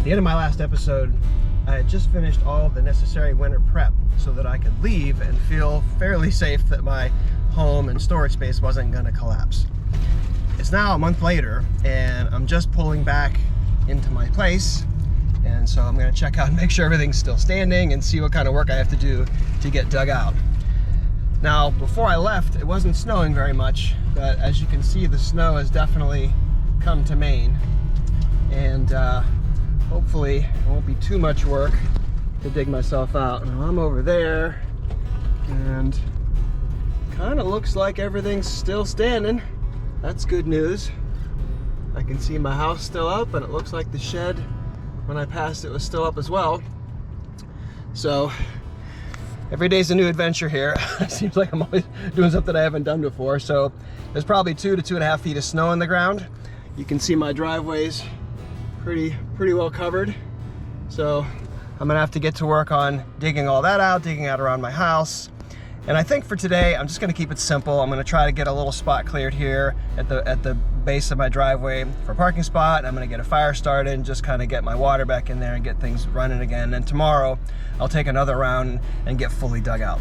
the end of my last episode, I had just finished all the necessary winter prep so that I could leave and feel fairly safe that my home and storage space wasn't going to collapse. It's now a month later and I'm just pulling back into my place, and so I'm going to check out and make sure everything's still standing and see what kind of work I have to do to get dug out. Now, before I left, it wasn't snowing very much, but as you can see, the snow has definitely come to Maine, and hopefully it won't be too much work to dig myself out. Now I'm over there and kind of looks like everything's still standing. That's good news. I can see my house still up, and it looks like the shed, when I passed it, was still up as well. So every day's a new adventure here. It seems like I'm always doing something I haven't done before. So there's probably 2 to 2.5 feet of snow on the ground. You can see my driveway's pretty well covered. So I'm gonna have to get to work on digging all that out, digging out around my house. And I think for today, I'm just gonna keep it simple. I'm gonna try to get a little spot cleared here at the base of my driveway for a parking spot. I'm gonna get a fire started and just kind of get my water back in there and get things running again. And tomorrow, I'll take another round and get fully dug out.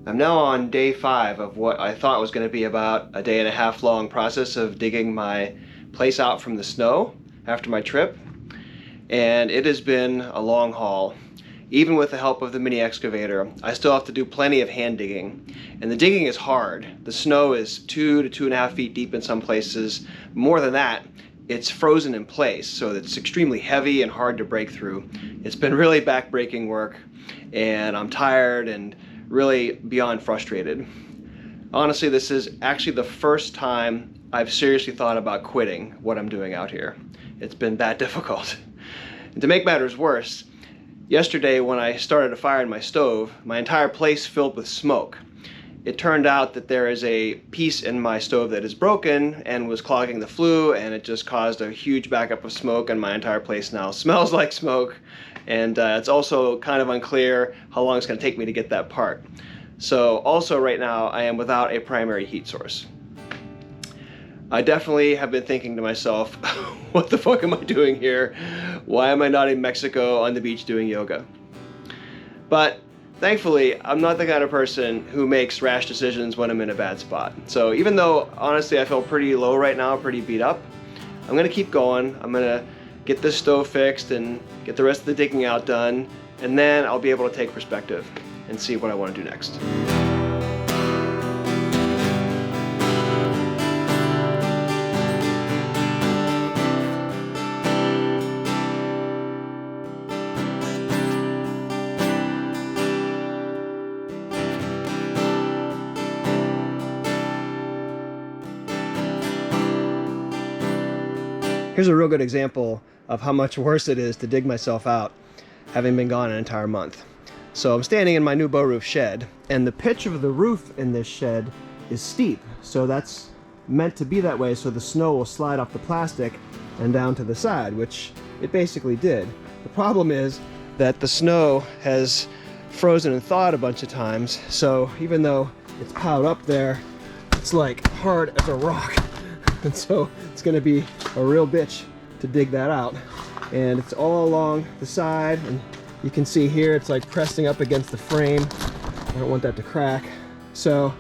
I'm now on day 5 of what I thought was going to be about a 1.5 day long process of digging my place out from the snow after my trip. and it has been a long haul. Even with the help of the mini excavator, I still have to do plenty of hand digging. And the digging is hard. The snow is 2 to 2.5 feet deep in some places. More than that, it's frozen in place, so it's extremely heavy and hard to break through. It's been really back-breaking work, and I'm tired and really beyond frustrated. Honestly, this is actually the first time I've seriously thought about quitting what I'm doing out here. It's been that difficult. And to make matters worse, yesterday when I started a fire in my stove, my entire place filled with smoke. It turned out that there is a piece in my stove that is broken and was clogging the flue, and it just caused a huge backup of smoke, and my entire place now smells like smoke. And it's also kind of unclear how long it's going to take me to get that part. So also right now I am without a primary heat source. I definitely have been thinking to myself, what the fuck am I doing here? Why am I not in Mexico on the beach doing yoga? But thankfully, I'm not the kind of person who makes rash decisions when I'm in a bad spot. So even though, honestly, I feel pretty low right now, pretty beat up, I'm gonna keep going. I'm gonna get this stove fixed and get the rest of the digging out done, and then I'll be able to take perspective and see what I want to do next. Here's a real good example of how much worse it is to dig myself out, having been gone an entire month. So I'm standing in my new bow roof shed, and the pitch of the roof in this shed is steep. So that's meant to be that way so the snow will slide off the plastic and down to the side, which it basically did. The problem is that the snow has frozen and thawed a bunch of times, so even though it's piled up there, it's like hard as a rock. And so it's going to be a real bitch to dig that out. And it's all along the side, and you can see here it's like pressing up against the frame. I don't want that to crack. So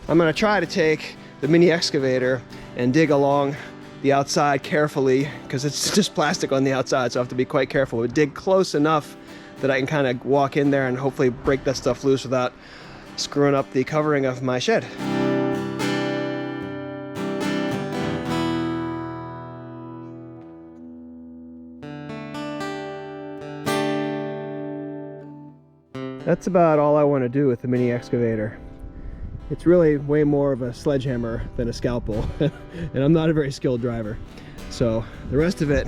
I'm going to try to take the mini excavator and dig along the outside carefully, because it's just plastic on the outside, so I have to be quite careful. But dig close enough that I can kind of walk in there and hopefully break that stuff loose without screwing up the covering of my shed. That's about all I want to do with the mini excavator. It's really way more of a sledgehammer than a scalpel, and I'm not a very skilled driver. So the rest of it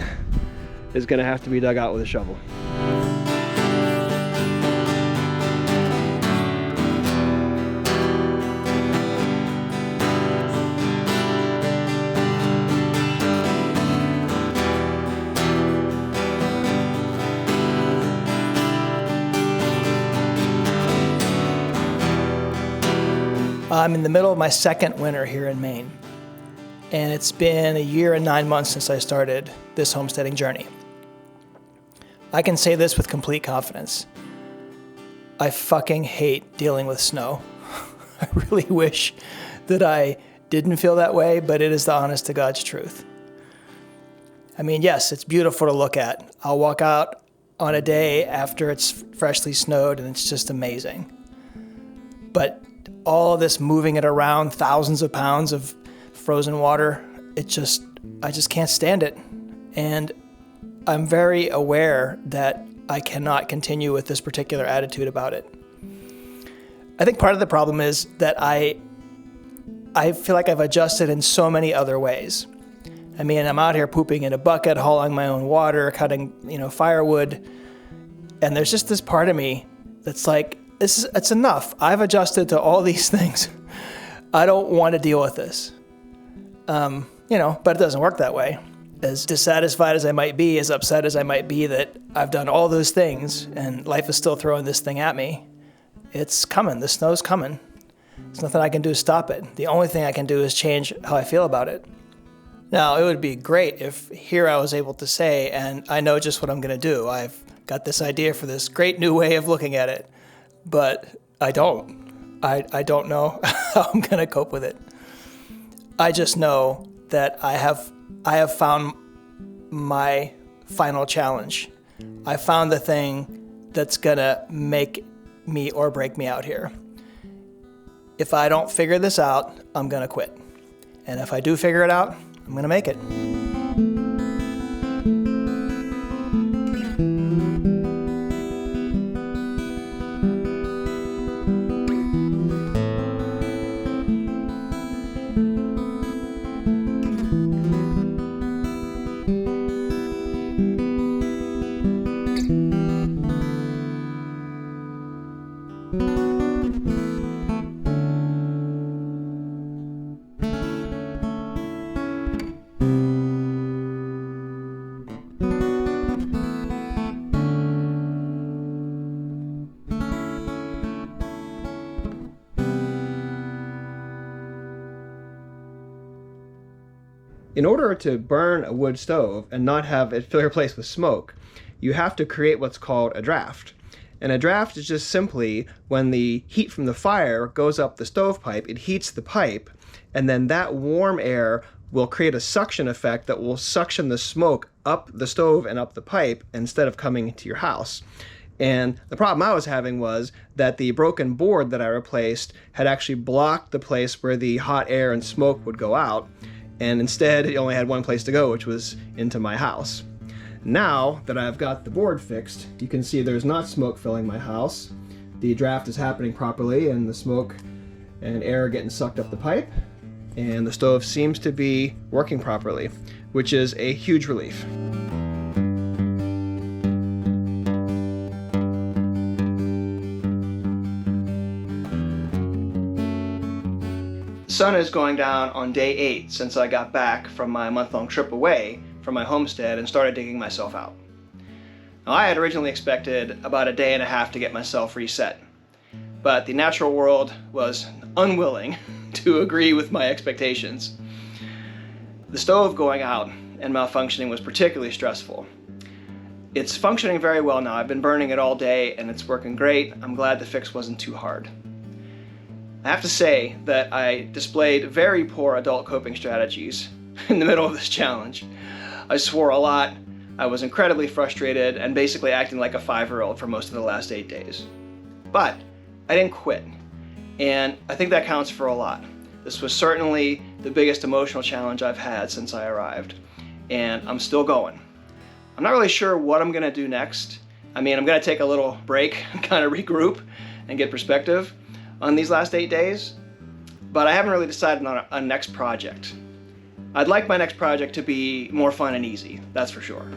is going to have to be dug out with a shovel. I'm in the middle of my second winter here in Maine, and it's been a year and 9 months since I started this homesteading journey. I can say this with complete confidence. I fucking hate dealing with snow. I really wish that I didn't feel that way, but it is the honest to God's truth. I mean, yes, it's beautiful to look at. I'll walk out on a day after it's freshly snowed, and it's just amazing. But all of this moving it around, thousands of pounds of frozen water, I just can't stand it. And I'm very aware that I cannot continue with this particular attitude about it. I think part of the problem is that I feel like I've adjusted in so many other ways. I mean, I'm out here pooping in a bucket, hauling my own water, cutting, firewood, and there's just this part of me that's like, it's enough. I've adjusted to all these things. I don't want to deal with this. But it doesn't work that way. As dissatisfied as I might be, as upset as I might be that I've done all those things and life is still throwing this thing at me, it's coming. The snow's coming. There's nothing I can do to stop it. The only thing I can do is change how I feel about it. Now, it would be great if here I was able to say, and I know just what I'm going to do. I've got this idea for this great new way of looking at it. But I don't. I don't know how I'm going to cope with it. I just know that I have found my final challenge. I found the thing that's gonna make me or break me out here. If I don't figure this out, I'm gonna quit. And if I do figure it out, I'm gonna make it. In order to burn a wood stove and not have it fill your place with smoke, you have to create what's called a draft. And a draft is just simply when the heat from the fire goes up the stovepipe, it heats the pipe, and then that warm air will create a suction effect that will suction the smoke up the stove and up the pipe instead of coming into your house. And the problem I was having was that the broken board that I replaced had actually blocked the place where the hot air and smoke would go out. And instead, it only had one place to go, which was into my house. Now that I've got the board fixed, you can see there's not smoke filling my house. The draft is happening properly, and the smoke and air are getting sucked up the pipe, and the stove seems to be working properly, which is a huge relief. The sun is going down on day 8 since I got back from my month-long trip away from my homestead and started digging myself out. Now, I had originally expected about a day and a half to get myself reset, but the natural world was unwilling to agree with my expectations. The stove going out and malfunctioning was particularly stressful. It's functioning very well now. I've been burning it all day and it's working great. I'm glad the fix wasn't too hard. I have to say that I displayed very poor adult coping strategies in the middle of this challenge. I swore a lot, I was incredibly frustrated, and basically acting like a 5-year-old for most of the last 8 days. But I didn't quit, and I think that counts for a lot. This was certainly the biggest emotional challenge I've had since I arrived, and I'm still going. I'm not really sure what I'm gonna do next. I'm gonna take a little break and kind of regroup and get perspective on these last 8 days, but I haven't really decided on a next project. I'd like my next project to be more fun and easy, that's for sure.